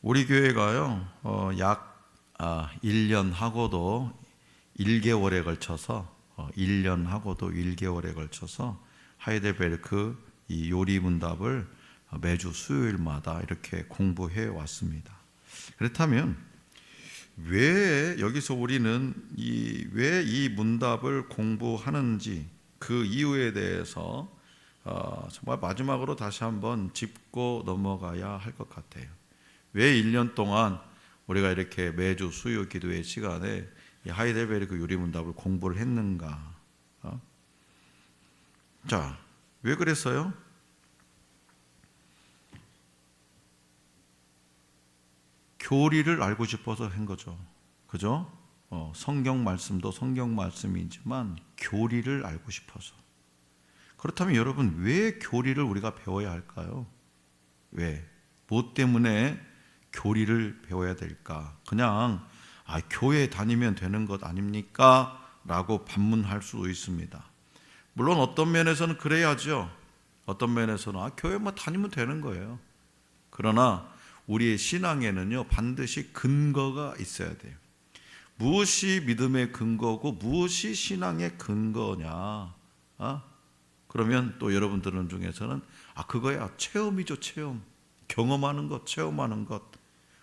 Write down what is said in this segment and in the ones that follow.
우리 교회가요, 약 1년하고도 1개월에 걸쳐서 1년하고도 1개월에 걸쳐서 하이델베르크 이 요리 문답을 매주 수요일마다 이렇게 공부해 왔습니다. 그렇다면 왜 여기서 우리는 왜 이 문답을 공부하는지 그 이유에 대해서 정말 마지막으로 다시 한번 짚고 넘어가야 할 것 같아요. 왜 1년 동안 우리가 이렇게 매주 수요 기도의 시간에 이 하이델베르크 요리 문답을 공부를 했는가? 자, 왜 그랬어요? 교리를 알고 싶어서 한 거죠. 그죠? 성경 말씀도 성경 말씀이지만 교리를 알고 싶어서. 그렇다면 여러분, 왜 교리를 우리가 배워야 할까요? 왜? 뭐 때문에 교리를 배워야 될까? 그냥 교회 다니면 되는 것 아닙니까? 라고 반문할 수도 있습니다. 물론 어떤 면에서는 그래야죠. 어떤 면에서는 교회만 다니면 되는 거예요. 그러나 우리의 신앙에는요, 반드시 근거가 있어야 돼요. 무엇이 믿음의 근거고 무엇이 신앙의 근거냐? 그러면 또 여러분들 중에서는 그거야 체험이죠. 체험. 경험하는 것, 체험하는 것.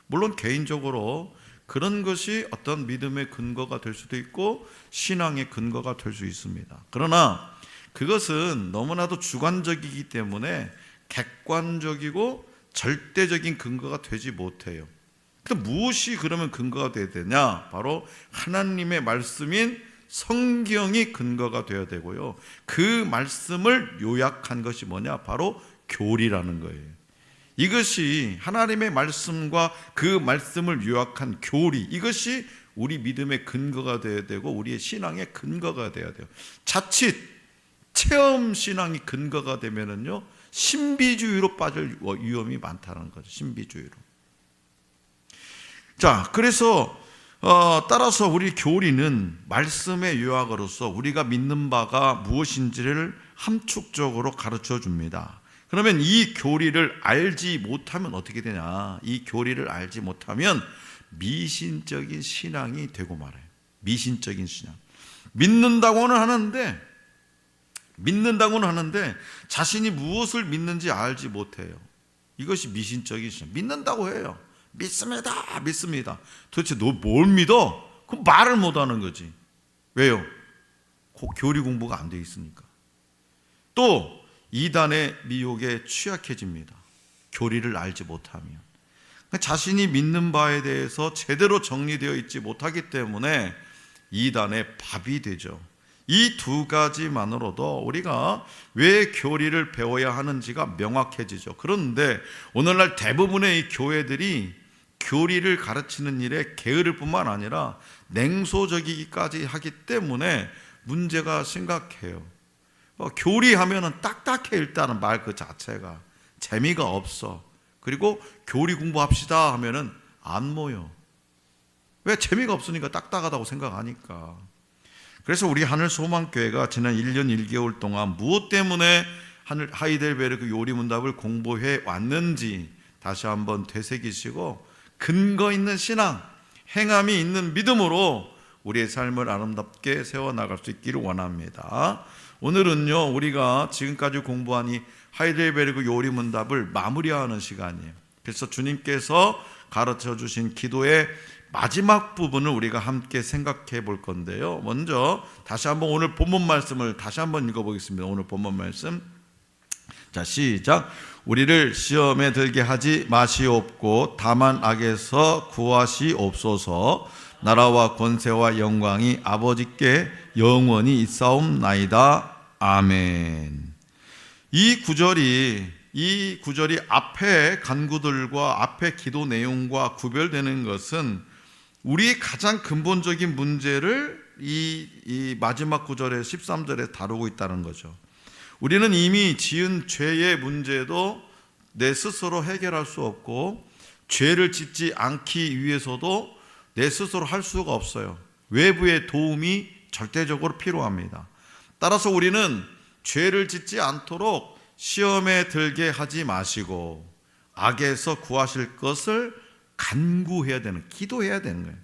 물론 개인적으로 그런 것이 어떤 믿음의 근거가 될 수도 있고 신앙의 근거가 될 수 있습니다. 그러나 그것은 너무나도 주관적이기 때문에 객관적이고 절대적인 근거가 되지 못해요. 그럼 무엇이 그러면 근거가 돼야 되냐? 바로 하나님의 말씀인 성경이 근거가 되어야 되고요. 그 말씀을 요약한 것이 뭐냐? 바로 교리라는 거예요. 이것이 하나님의 말씀과 그 말씀을 요약한 교리, 이것이 우리 믿음의 근거가 되어야 되고 우리의 신앙의 근거가 되어야 돼요. 자칫 체험 신앙이 근거가 되면은요, 신비주의로 빠질 위험이 많다는 거죠. 신비주의로. 자, 그래서 따라서 우리 교리는 말씀의 요약으로서 우리가 믿는 바가 무엇인지를 함축적으로 가르쳐 줍니다. 그러면 이 교리를 알지 못하면 어떻게 되냐? 이 교리를 알지 못하면 미신적인 신앙이 되고 말아요. 미신적인 신앙. 믿는다고는 하는데 자신이 무엇을 믿는지 알지 못해요. 이것이 미신적인 신앙. 믿는다고 해요. 믿습니다. 도대체 너 뭘 믿어? 그럼 말을 못하는 거지. 왜요? 교리 공부가 안 돼 있으니까. 또 이단의 미혹에 취약해집니다. 교리를 알지 못하면. 자신이 믿는 바에 대해서 제대로 정리되어 있지 못하기 때문에 이단의 밥이 되죠. 이 두 가지만으로도 우리가 왜 교리를 배워야 하는지가 명확해지죠. 그런데 오늘날 대부분의 이 교회들이 교리를 가르치는 일에 게으를 뿐만 아니라 냉소적이기까지 하기 때문에 문제가 심각해요. 교리하면은 딱딱해. 일단은 말 그 자체가 재미가 없어. 그리고 교리 공부합시다 하면은 안 모여. 왜? 재미가 없으니까, 딱딱하다고 생각하니까. 그래서 우리 하늘소망교회가 지난 1년 1개월 동안 무엇 때문에 하이델베르크 요리 문답을 공부해 왔는지 다시 한번 되새기시고 근거 있는 신앙, 행함이 있는 믿음으로 우리의 삶을 아름답게 세워나갈 수 있기를 원합니다. 오늘은요, 우리가 지금까지 공부한 이 하이델베르크 요리 문답을 마무리하는 시간이에요. 그래서 주님께서 가르쳐 주신 기도의 마지막 부분을 우리가 함께 생각해 볼 건데요. 먼저 다시 한번 오늘 본문 말씀을 다시 한번 읽어보겠습니다. 오늘 본문 말씀. 자, 시작. 우리를 시험에 들게 하지 마시옵고 다만 악에서 구하시옵소서. 나라와 권세와 영광이 아버지께 영원히 있사옵나이다. 아멘. 이 구절이 앞에 간구들과 앞에 기도 내용과 구별되는 것은 우리의 가장 근본적인 문제를 이 마지막 구절의 13절에 다루고 있다는 거죠. 우리는 이미 지은 죄의 문제도 내 스스로 해결할 수 없고 죄를 짓지 않기 위해서도 내 스스로 할 수가 없어요. 외부의 도움이 절대적으로 필요합니다. 따라서 우리는 죄를 짓지 않도록 시험에 들게 하지 마시고 악에서 구하실 것을 간구해야 되는, 기도해야 되는 거예요.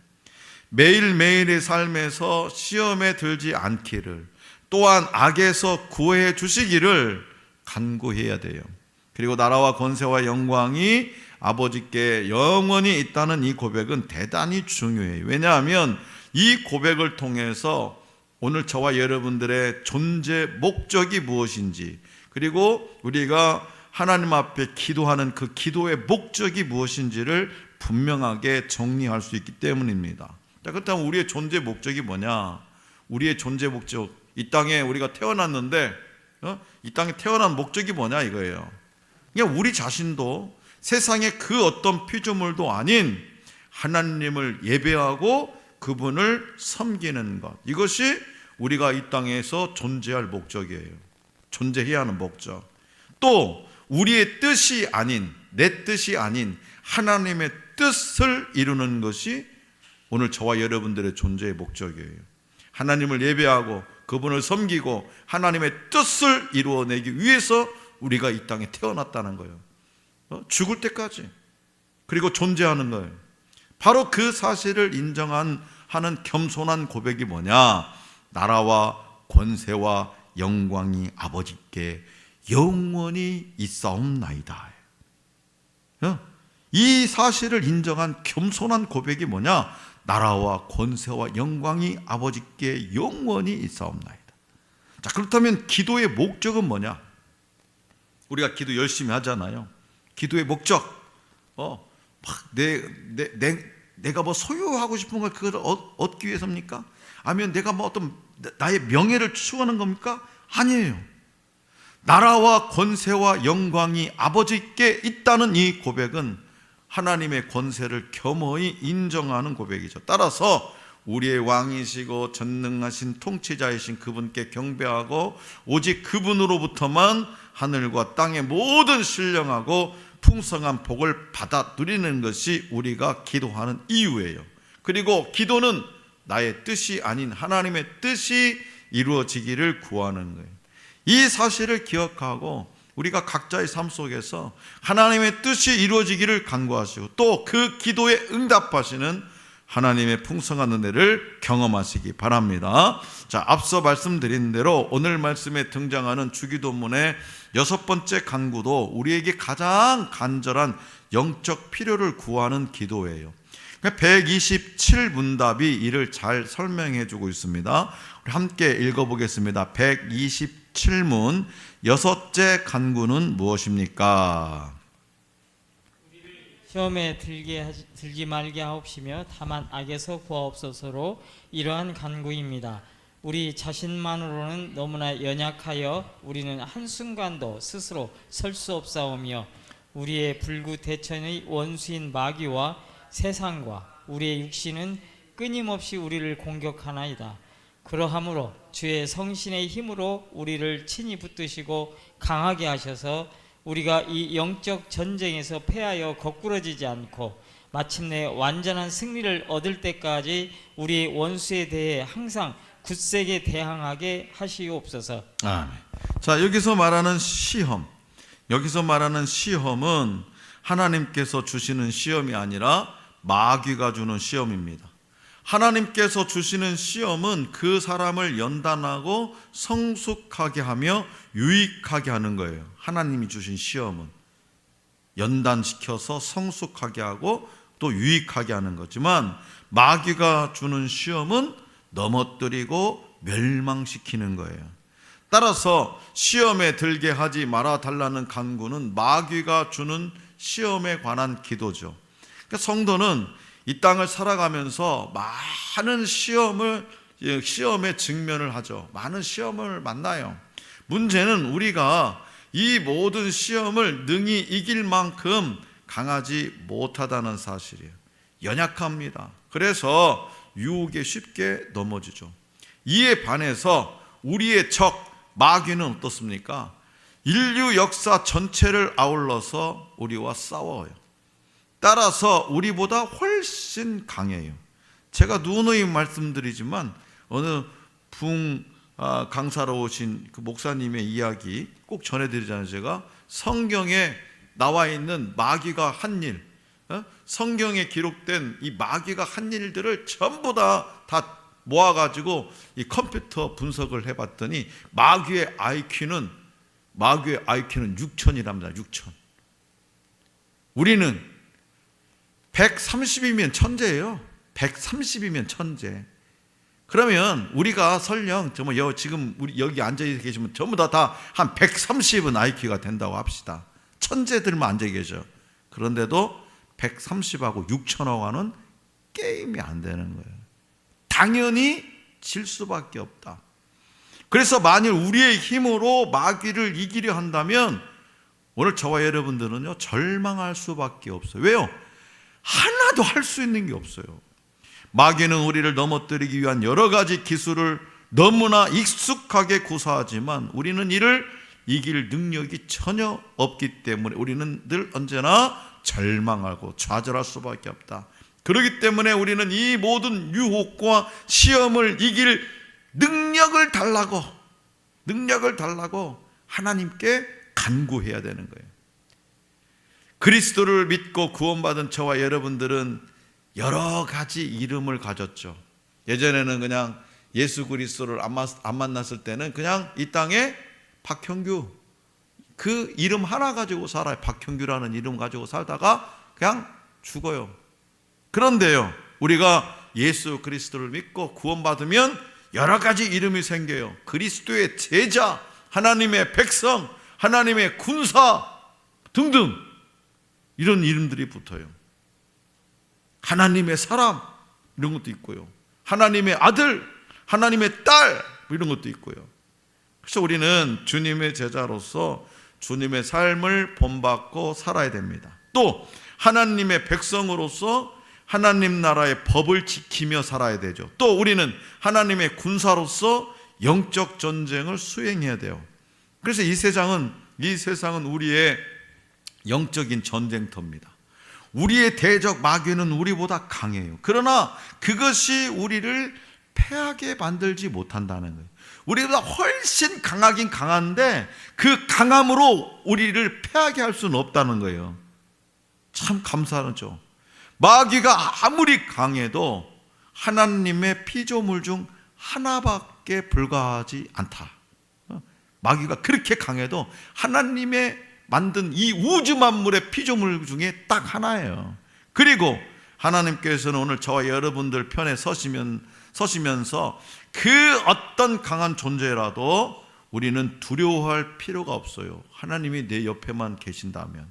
매일매일의 삶에서 시험에 들지 않기를, 또한 악에서 구해 주시기를 간구해야 돼요. 그리고 나라와 권세와 영광이 아버지께 영원히 있다는 이 고백은 대단히 중요해요. 왜냐하면 이 고백을 통해서 오늘 저와 여러분들의 존재 목적이 무엇인지, 그리고 우리가 하나님 앞에 기도하는 그 기도의 목적이 무엇인지를 분명하게 정리할 수 있기 때문입니다. 자, 그렇다면 우리의 존재 목적이 뭐냐? 우리의 존재 목적, 이 땅에 우리가 태어났는데 이 땅에 태어난 목적이 뭐냐 이거예요. 그냥 우리 자신도 세상의 그 어떤 피조물도 아닌 하나님을 예배하고 그분을 섬기는 것, 이것이 우리가 이 땅에서 존재할 목적이에요. 존재해야 하는 목적. 또 우리의 뜻이 아닌, 내 뜻이 아닌 하나님의 뜻을 이루는 것이 오늘 저와 여러분들의 존재의 목적이에요. 하나님을 예배하고 그분을 섬기고 하나님의 뜻을 이루어내기 위해서 우리가 이 땅에 태어났다는 거예요. 죽을 때까지. 그리고 존재하는 거예요. 바로 그 사실을 인정하는 겸손한 고백이 뭐냐? 나라와 권세와 영광이 아버지께 영원히 있사옵나이다. 이 사실을 인정한 겸손한 고백이 뭐냐? 나라와 권세와 영광이 아버지께 영원히 있사옵나이다. 자, 그렇다면 기도의 목적은 뭐냐? 우리가 기도 열심히 하잖아요. 기도의 목적, 내가 뭐 소유하고 싶은 걸 그걸 얻기 위해서입니까? 아니면 내가 뭐 어떤 나의 명예를 추구하는 겁니까? 아니에요. 나라와 권세와 영광이 아버지께 있다는 이 고백은 하나님의 권세를 겸허히 인정하는 고백이죠. 따라서 우리의 왕이시고 전능하신 통치자이신 그분께 경배하고 오직 그분으로부터만 하늘과 땅의 모든 신령하고 풍성한 복을 받아 누리는 것이 우리가 기도하는 이유예요. 그리고 기도는 나의 뜻이 아닌 하나님의 뜻이 이루어지기를 구하는 거예요. 이 사실을 기억하고 우리가 각자의 삶 속에서 하나님의 뜻이 이루어지기를 간구하시고 또 그 기도에 응답하시는 하나님의 풍성한 은혜를 경험하시기 바랍니다. 자, 앞서 말씀드린 대로 오늘 말씀에 등장하는 주기도문의 6번째 간구도 우리에게 가장 간절한 영적 필요를 구하는 기도예요. 127문답이 이를 잘 설명해 주고 있습니다. 우리 함께 읽어보겠습니다. 127문 6째 간구는 무엇입니까? 시험에 들지 말게 하옵시며 다만 악에서 구하옵소서로 이러한 간구입니다. 우리 자신만으로는 너무나 연약하여 우리는 한순간도 스스로 설 수 없사오며 우리의 불구대천의 원수인 마귀와 세상과 우리의 육신은 끊임없이 우리를 공격하나이다. 그러하므로 주의 성신의 힘으로 우리를 친히 붙드시고 강하게 하셔서 우리가 이 영적 전쟁에서 패하여 거꾸러지지 않고 마침내 완전한 승리를 얻을 때까지 우리의 원수에 대해 항상 굳세게 대항하게 하시옵소서. 아멘. 자, 여기서 말하는 시험, 여기서 말하는 시험은 하나님께서 주시는 시험이 아니라 마귀가 주는 시험입니다. 하나님께서 주시는 시험은 그 사람을 연단하고 성숙하게 하며 유익하게 하는 거예요. 하나님이 주신 시험은 연단시켜서 성숙하게 하고 또 유익하게 하는 거지만 마귀가 주는 시험은 넘어뜨리고 멸망시키는 거예요. 따라서 시험에 들게 하지 말아 달라는 간구는 마귀가 주는 시험에 관한 기도죠. 그러니까 성도는 이 땅을 살아가면서 많은 시험에 직면을 하죠. 많은 시험을 만나요. 문제는 우리가 이 모든 시험을 능히 이길 만큼 강하지 못하다는 사실이에요. 연약합니다. 그래서 유혹에 쉽게 넘어지죠. 이에 반해서 우리의 적 마귀는 어떻습니까? 인류 역사 전체를 아울러서 우리와 싸워요. 따라서 우리보다 훨씬 강해요. 제가 누누이 말씀드리지만 어느 강사로 오신 그 목사님의 이야기 꼭 전해드리잖아요. 제가 성경에 나와 있는 마귀가 한 일, 성경에 기록된 이 마귀가 한 일들을 전부 다 모아가지고 이 컴퓨터 분석을 해봤더니 마귀의 IQ는 6천이랍니다. 6천. 우리는 130이면 천재예요. 130이면 천재. 그러면 우리가 설령 지금 우리 여기 앉아 계시면 전부 다 한 130은 IQ가 된다고 합시다. 천재들만 앉아 계셔. 그런데도 130하고 6천하고는 게임이 안 되는 거예요. 당연히 질 수밖에 없다. 그래서 만일 우리의 힘으로 마귀를 이기려 한다면 오늘 저와 여러분들은요 절망할 수밖에 없어요. 왜요? 하나도 할 수 있는 게 없어요. 마귀는 우리를 넘어뜨리기 위한 여러 가지 기술을 너무나 익숙하게 구사하지만 우리는 이를 이길 능력이 전혀 없기 때문에 우리는 늘 언제나 절망하고 좌절할 수밖에 없다. 그렇기 때문에 우리는 이 모든 유혹과 시험을 이길 능력을 달라고 하나님께 간구해야 되는 거예요. 그리스도를 믿고 구원받은 저와 여러분들은 여러 가지 이름을 가졌죠. 예전에는 그냥 예수 그리스도를 안 만났을 때는 그냥 이 땅에 박형규, 그 이름 하나 가지고 살아요. 박형규라는 이름 가지고 살다가 그냥 죽어요. 그런데요, 우리가 예수 그리스도를 믿고 구원받으면 여러 가지 이름이 생겨요. 그리스도의 제자, 하나님의 백성, 하나님의 군사 등등 이런 이름들이 붙어요. 하나님의 사람 이런 것도 있고요. 하나님의 아들, 하나님의 딸 이런 것도 있고요. 그래서 우리는 주님의 제자로서 주님의 삶을 본받고 살아야 됩니다. 또 하나님의 백성으로서 하나님 나라의 법을 지키며 살아야 되죠. 또 우리는 하나님의 군사로서 영적 전쟁을 수행해야 돼요. 그래서 이 세상은 우리의 영적인 전쟁터입니다. 우리의 대적 마귀는 우리보다 강해요. 그러나 그것이 우리를 패하게 만들지 못한다는 거예요. 우리보다 훨씬 강하긴 강한데 그 강함으로 우리를 패하게 할 수는 없다는 거예요. 참 감사하죠. 마귀가 아무리 강해도 하나님의 피조물 중 하나밖에 불과하지 않다. 마귀가 그렇게 강해도 하나님의 만든 이 우주 만물의 피조물 중에 딱 하나예요. 그리고 하나님께서는 오늘 저와 여러분들 편에 서시면서 그 어떤 강한 존재라도 우리는 두려워할 필요가 없어요. 하나님이 내 옆에만 계신다면.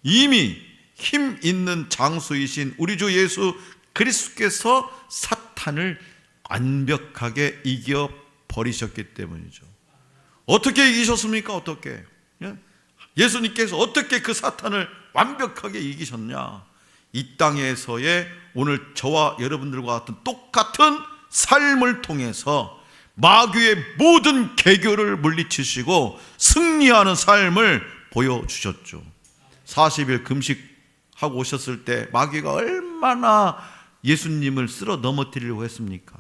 이미 힘 있는 장수이신 우리 주 예수 그리스도께서 사탄을 완벽하게 이겨버리셨기 때문이죠. 어떻게 이기셨습니까? 어떻게? 예수님께서 어떻게 그 사탄을 완벽하게 이기셨냐? 이 땅에서의 오늘 저와 여러분들과 같은 똑같은 삶을 통해서 마귀의 모든 계교를 물리치시고 승리하는 삶을 보여주셨죠. 40일 금식하고 오셨을 때 마귀가 얼마나 예수님을 쓸어 넘어뜨리려고 했습니까?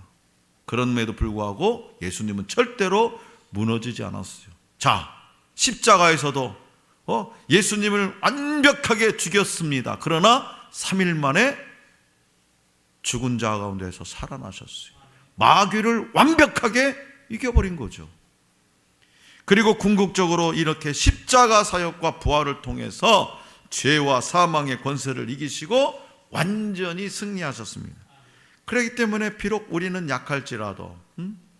그럼에도 불구하고 예수님은 절대로 무너지지 않았어요. 자, 십자가에서도 예수님을 완벽하게 죽였습니다. 그러나 3일 만에 죽은 자 가운데서 살아나셨어요. 마귀를 완벽하게 이겨버린 거죠. 그리고 궁극적으로 이렇게 십자가 사역과 부활을 통해서 죄와 사망의 권세를 이기시고 완전히 승리하셨습니다. 그렇기 때문에 비록 우리는 약할지라도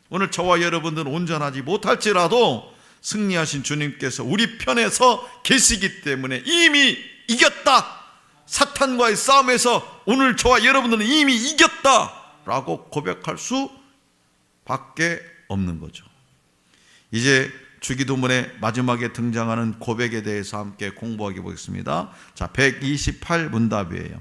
오늘 저와 여러분들은 온전하지 못할지라도 승리하신 주님께서 우리 편에서 계시기 때문에 이미 이겼다. 사탄과의 싸움에서 오늘 저와 여러분들은 이미 이겼다라고 고백할 수밖에 없는 거죠. 이제 주기도문의 마지막에 등장하는 고백에 대해서 함께 공부하게 보겠습니다. 자, 128문답이에요.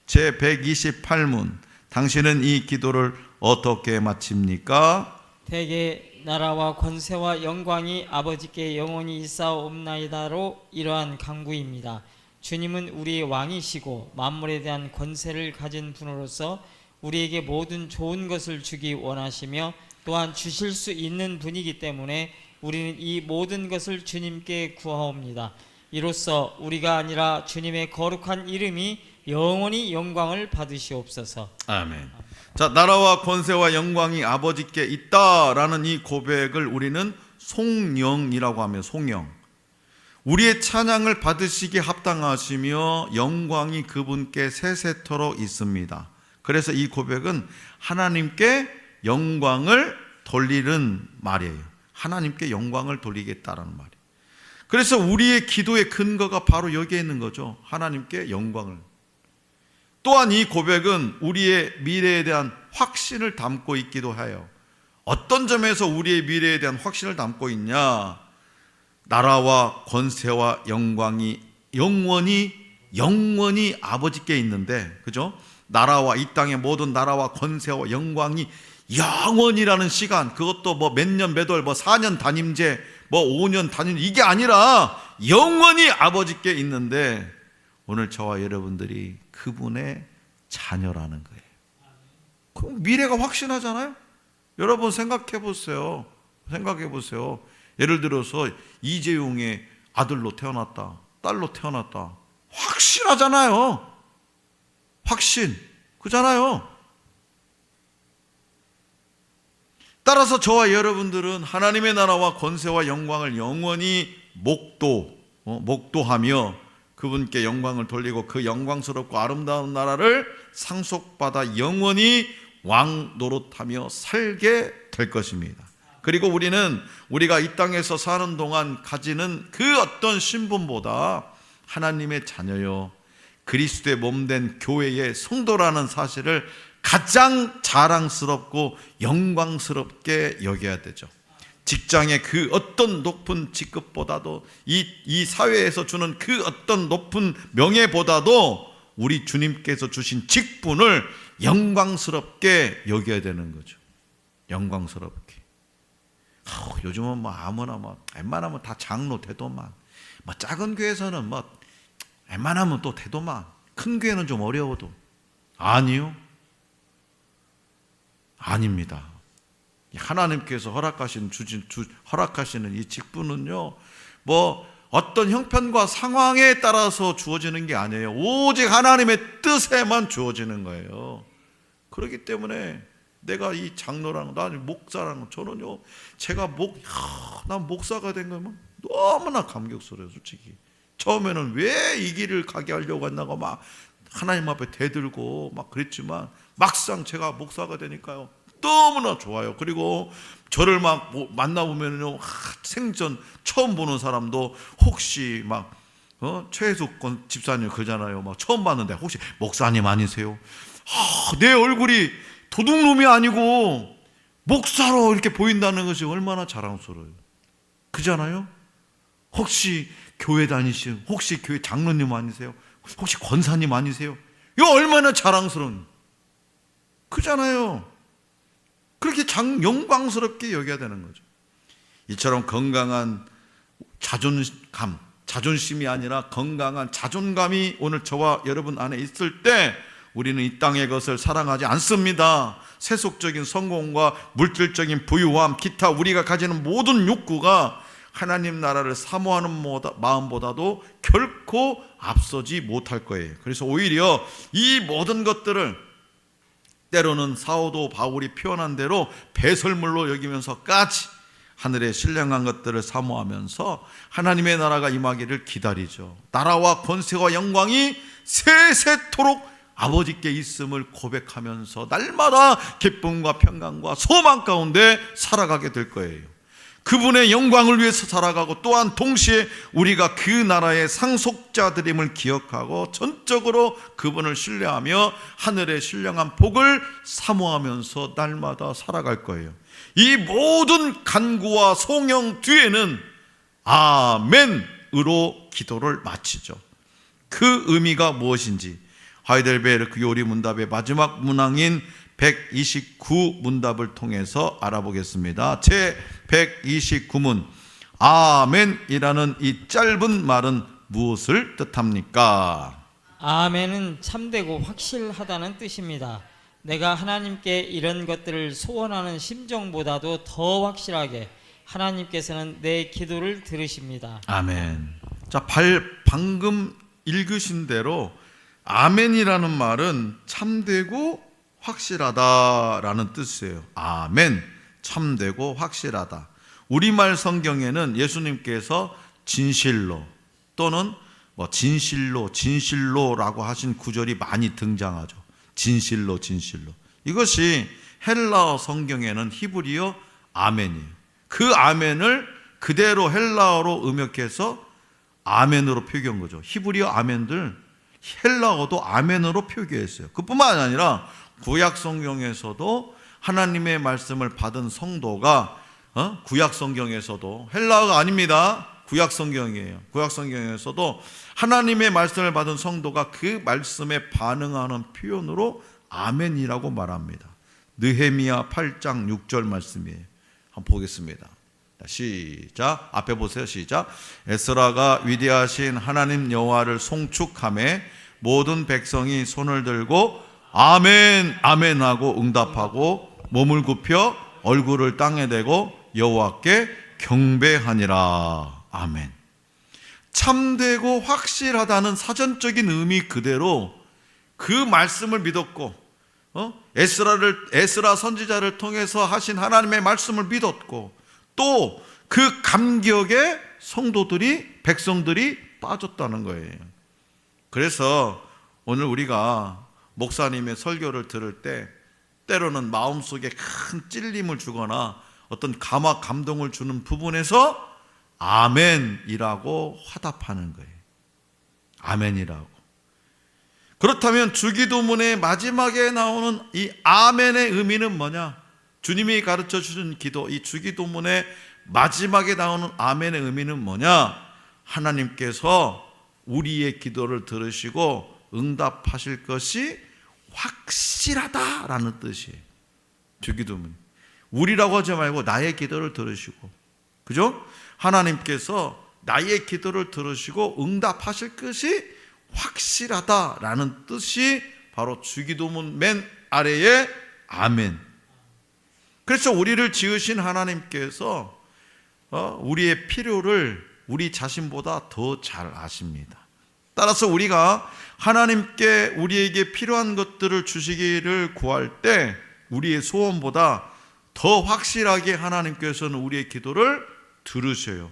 제 128문. 당신은 이 기도를 어떻게 마칩니까? 대개 나라와 권세와 영광이 아버지께 영원히 있사옵나이다로 이러한 간구입니다. 주님은 우리의 왕이시고 만물에 대한 권세를 가진 분으로서 우리에게 모든 좋은 것을 주기 원하시며 또한 주실 수 있는 분이기 때문에 우리는 이 모든 것을 주님께 구하옵니다. 이로써 우리가 아니라 주님의 거룩한 이름이 영원히 영광을 받으시옵소서. 아멘. 자, 나라와 권세와 영광이 아버지께 있다라는 이 고백을 우리는 송영이라고 하며, 송영. 우리의 찬양을 받으시기에 합당하시며 영광이 그분께 세세토록 있습니다. 그래서 이 고백은 하나님께 영광을 돌리는 말이에요. 하나님께 영광을 돌리겠다라는 말이에요. 그래서 우리의 기도의 근거가 바로 여기에 있는 거죠. 하나님께 영광을. 또한 이 고백은 우리의 미래에 대한 확신을 담고 있기도 해요. 어떤 점에서 우리의 미래에 대한 확신을 담고 있냐? 나라와 권세와 영광이 영원히 아버지께 있는데, 그죠? 나라와, 이 땅의 모든 나라와 권세와 영광이 영원이라는 시간, 그것도 뭐 몇 년, 몇 월, 뭐 4년 단임제, 뭐 5년 단임, 이게 아니라 영원히 아버지께 있는데, 오늘 저와 여러분들이 그분의 자녀라는 거예요. 그럼 미래가 확신하잖아요. 여러분 생각해 보세요. 예를 들어서 이재용의 아들로 태어났다, 딸로 태어났다, 확실하잖아요. 확신, 그잖아요. 따라서 저와 여러분들은 하나님의 나라와 권세와 영광을 영원히 목도하며 그분께 영광을 돌리고 그 영광스럽고 아름다운 나라를 상속받아 영원히 왕 노릇하며 살게 될 것입니다. 그리고 우리가 이 땅에서 사는 동안 가지는 그 어떤 신분보다 하나님의 자녀요, 그리스도의 몸된 교회의 성도라는 사실을 가장 자랑스럽고 영광스럽게 여겨야 되죠. 직장의 그 어떤 높은 직급보다도, 이 사회에서 주는 그 어떤 높은 명예보다도 우리 주님께서 주신 직분을 영광스럽게 여겨야 되는 거죠. 영광스럽게. 요즘은 뭐 아무나 웬만하면 다 장로 되도만, 뭐 작은 교회에서는 뭐 웬만하면 또 되도만, 큰 교회는 좀 어려워도. 아니요, 아닙니다. 하나님께서 허락하시는 이 직분은요, 뭐 어떤 형편과 상황에 따라서 주어지는 게 아니에요. 오직 하나님의 뜻에만 주어지는 거예요. 그렇기 때문에 내가 이 장로랑, 난 목사랑, 저는요, 난 목사가 된 거면 너무나 감격스러워요, 솔직히. 처음에는 왜 이 길을 가게 하려고 했나고 막 하나님 앞에 대들고 막 그랬지만, 막상 제가 목사가 되니까요, 너무나 좋아요. 그리고 저를 막 만나보면요, 생전 처음 보는 사람도 혹시 막 최혜숙 집사님 그러잖아요. 막 처음 봤는데 혹시 목사님 아니세요? 내 얼굴이 도둑놈이 아니고 목사로 이렇게 보인다는 것이 얼마나 자랑스러워요. 그잖아요. 혹시 교회 다니시는, 혹시 교회 장로님 아니세요? 혹시 권사님 아니세요? 이거 얼마나 자랑스러운, 그잖아요. 그렇게 영광스럽게 여겨야 되는 거죠. 이처럼 건강한 자존심이 아니라 건강한 자존감이 오늘 저와 여러분 안에 있을 때 우리는 이 땅의 것을 사랑하지 않습니다. 세속적인 성공과 물질적인 부유함, 기타 우리가 가지는 모든 욕구가 하나님 나라를 사모하는 마음보다도 결코 앞서지 못할 거예요. 그래서 오히려 이 모든 것들을 때로는 사도 바울이 표현한 대로 배설물로 여기면서까지 하늘의 신령한 것들을 사모하면서 하나님의 나라가 임하기를 기다리죠. 나라와 권세와 영광이 세세토록 아버지께 있음을 고백하면서 날마다 기쁨과 평강과 소망 가운데 살아가게 될 거예요. 그분의 영광을 위해서 살아가고, 또한 동시에 우리가 그 나라의 상속자들임을 기억하고 전적으로 그분을 신뢰하며 하늘의 신령한 복을 사모하면서 날마다 살아갈 거예요. 이 모든 간구와 송영 뒤에는 아멘으로 기도를 마치죠. 그 의미가 무엇인지 하이델베르크 요리문답의 마지막 문항인 129문답을 통해서 알아보겠습니다. 제 129문, 아멘이라는 이 짧은 말은 무엇을 뜻합니까? 아멘은 참되고 확실하다는 뜻입니다. 내가 하나님께 이런 것들을 소원하는 심정보다도 더 확실하게 하나님께서는 내 기도를 들으십니다. 아멘. 자, 방금 읽으신 대로 아멘이라는 말은 참되고 확실하다라는 뜻이에요. 아멘, 참되고 확실하다. 우리말 성경에는 예수님께서 진실로 또는 진실로라고 하신 구절이 많이 등장하죠. 진실로. 이것이 헬라어 성경에는 히브리어 아멘이에요. 그 아멘을 그대로 헬라어로 음역해서 아멘으로 표기한 거죠. 히브리어 아멘들 헬라어도 아멘으로 표기했어요. 그뿐만 아니라 구약 성경에서도 하나님의 말씀을 받은 성도가 구약 성경에서도 헬라어가 아닙니다. 구약 성경이에요. 구약 성경에서도 하나님의 말씀을 받은 성도가 그 말씀에 반응하는 표현으로 아멘이라고 말합니다. 느헤미야 8장 6절 말씀이에요. 한번 보겠습니다. 시작. 앞에 보세요. 시작. 에스라가 위대하신 하나님 여호와를 송축하며 모든 백성이 손을 들고 아멘 아멘 하고 응답하고 몸을 굽혀 얼굴을 땅에 대고 여호와께 경배하니라. 아멘. 참되고 확실하다는 사전적인 의미 그대로 그 말씀을 믿었고 에스라 선지자를 통해서 하신 하나님의 말씀을 믿었고 또 그 감격에 백성들이 빠졌다는 거예요. 그래서 오늘 우리가 목사님의 설교를 들을 때 때로는 마음속에 큰 찔림을 주거나 어떤 감동을 주는 부분에서 아멘이라고 화답하는 거예요. 아멘이라고. 그렇다면 주기도문의 마지막에 나오는 이 아멘의 의미는 뭐냐? 주님이 가르쳐 주신 기도, 이 주기도문의 마지막에 나오는 아멘의 의미는 뭐냐? 하나님께서 우리의 기도를 들으시고 응답하실 것이 확실하다라는 뜻이에요. 주기도문. 우리라고 하지 말고 나의 기도를 들으시고, 그죠? 하나님께서 나의 기도를 들으시고 응답하실 것이 확실하다라는 뜻이 바로 주기도문 맨 아래에 아멘. 그래서 우리를 지으신 하나님께서 우리의 필요를 우리 자신보다 더 잘 아십니다. 따라서 우리가 하나님께 우리에게 필요한 것들을 주시기를 구할 때 우리의 소원보다 더 확실하게 하나님께서는 우리의 기도를 들으셔요.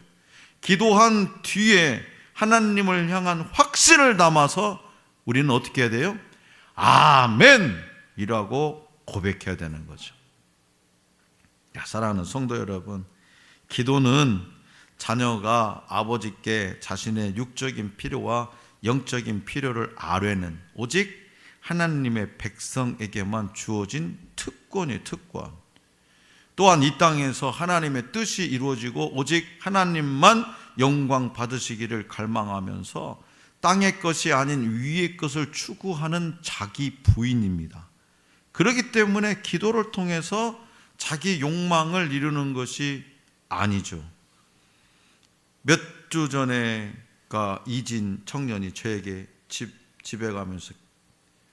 기도한 뒤에 하나님을 향한 확신을 담아서 우리는 어떻게 해야 돼요? 아멘이라고 고백해야 되는 거죠. 사랑하는 성도 여러분, 기도는 자녀가 아버지께 자신의 육적인 필요와 영적인 필요를 아뢰는 오직 하나님의 백성에게만 주어진 특권이에요. 특권. 또한 이 땅에서 하나님의 뜻이 이루어지고 오직 하나님만 영광 받으시기를 갈망하면서 땅의 것이 아닌 위의 것을 추구하는 자기 부인입니다. 그렇기 때문에 기도를 통해서 자기 욕망을 이루는 것이 아니죠. 몇 주 전에 이진 청년이 저에게 집에 가면서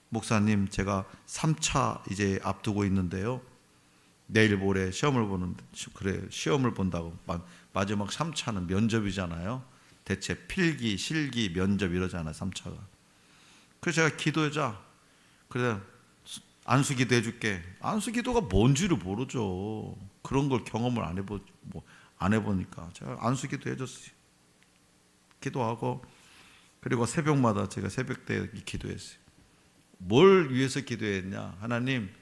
목사님, 제가 3차 이제 앞두고 있는데요. 내일 모레 시험을 보는데, 그래, 시험을 본다고. 마지막 3차는 면접이잖아요. 대체 필기, 실기, 면접 이러잖아요, 3차가. 그래서 제가 기도하자. 그래, 안수기도 해줄게. 안수기도가 뭔지를 모르죠. 그런 걸 경험을 안 해보니까. 제가 안수기도 해줬어요. 기도하고, 그리고 새벽마다 제가 새벽때 기도했어요. 뭘 위해서 기도했냐? 하나님,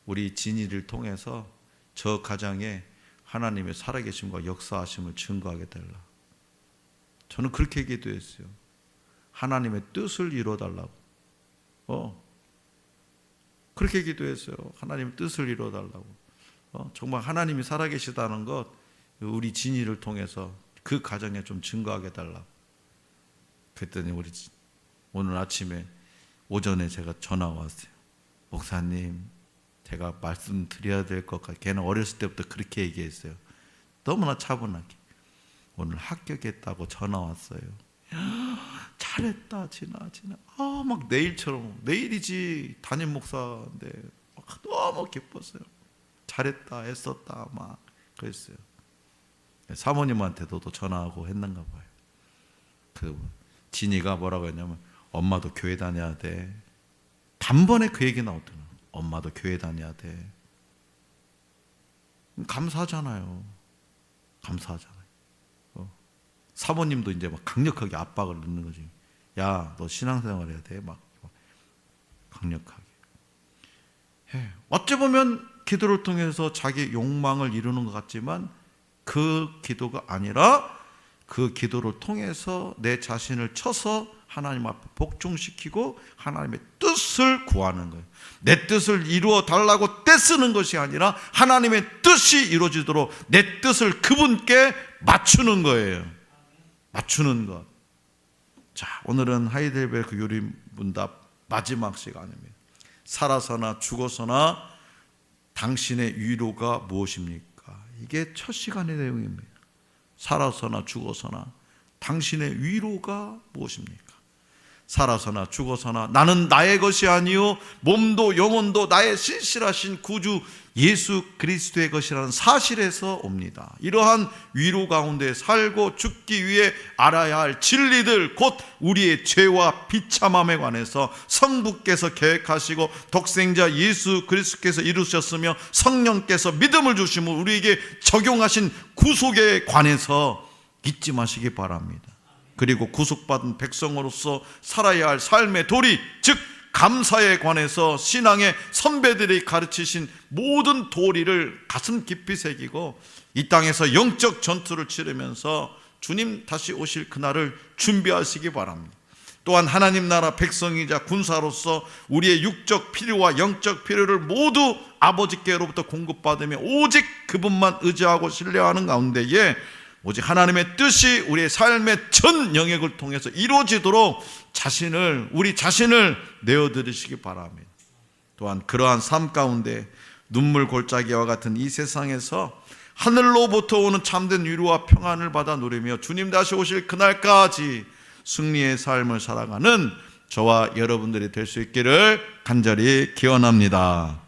우리 진이를 통해서 저 가정에 하나님의 살아계심과 역사하심을 증거하게 달라. 저는 그렇게 기도했어요. 하나님의 뜻을 이루어달라고. 그렇게 기도했어요. 하나님의 뜻을 이루어달라고. 정말 하나님이 살아계시다는 것, 우리 진이를 통해서 그 가정에 좀 증거하게 달라고. 그랬더니 오늘 아침에 오전에 제가 전화가 왔어요. 목사님, 제가 말씀드려야 될 것 같아요. 걔는 어렸을 때부터 그렇게 얘기했어요. 너무나 차분하게. 오늘 합격했다고 전화 왔어요. 잘했다, 진아. 막 내일이지. 담임 목사인데 너무 기뻤어요. 잘했다, 애썼다, 막 그랬어요. 사모님한테도 또 전화하고 했는가 봐요. 진이가 뭐라고 했냐면 엄마도 교회 다녀야 돼. 단번에 그 얘기 나오더라고요. 엄마도 교회 다녀야 돼. 감사하잖아요. 감사하잖아요. 사모님도 이제 막 강력하게 압박을 넣는 거지. 야, 너 신앙생활 해야 돼. 막 강력하게. 어찌 보면 기도를 통해서 자기 욕망을 이루는 것 같지만 그 기도가 아니라 그 기도를 통해서 내 자신을 쳐서 하나님 앞에 복종시키고 하나님의 뜻을 구하는 거예요. 내 뜻을 이루어 달라고 떼쓰는 것이 아니라 하나님의 뜻이 이루어지도록 내 뜻을 그분께 맞추는 거예요. 맞추는 것. 자, 오늘은 하이델베르크 요리문답 마지막 시간입니다. 살아서나 죽어서나 당신의 위로가 무엇입니까? 이게 첫 시간의 내용입니다. 살아서나 죽어서나 당신의 위로가 무엇입니까? 살아서나 죽어서나 나는 나의 것이 아니요 몸도 영혼도 나의 신실하신 구주 예수 그리스도의 것이라는 사실에서 옵니다. 이러한 위로 가운데 살고 죽기 위해 알아야 할 진리들, 곧 우리의 죄와 비참함에 관해서 성부께서 계획하시고 독생자 예수 그리스도께서 이루셨으며 성령께서 믿음을 주심으로 우리에게 적용하신 구속에 관해서 잊지 마시기 바랍니다. 그리고 구속받은 백성으로서 살아야 할 삶의 도리, 즉 감사에 관해서 신앙의 선배들이 가르치신 모든 도리를 가슴 깊이 새기고 이 땅에서 영적 전투를 치르면서 주님 다시 오실 그날을 준비하시기 바랍니다. 또한 하나님 나라 백성이자 군사로서 우리의 육적 필요와 영적 필요를 모두 아버지께로부터 공급받으며 오직 그분만 의지하고 신뢰하는 가운데에 오직 하나님의 뜻이 우리의 삶의 전 영역을 통해서 이루어지도록 우리 자신을 내어드리시기 바랍니다. 또한 그러한 삶 가운데 눈물 골짜기와 같은 이 세상에서 하늘로부터 오는 참된 위로와 평안을 받아 누리며 주님 다시 오실 그날까지 승리의 삶을 살아가는 저와 여러분들이 될 수 있기를 간절히 기원합니다.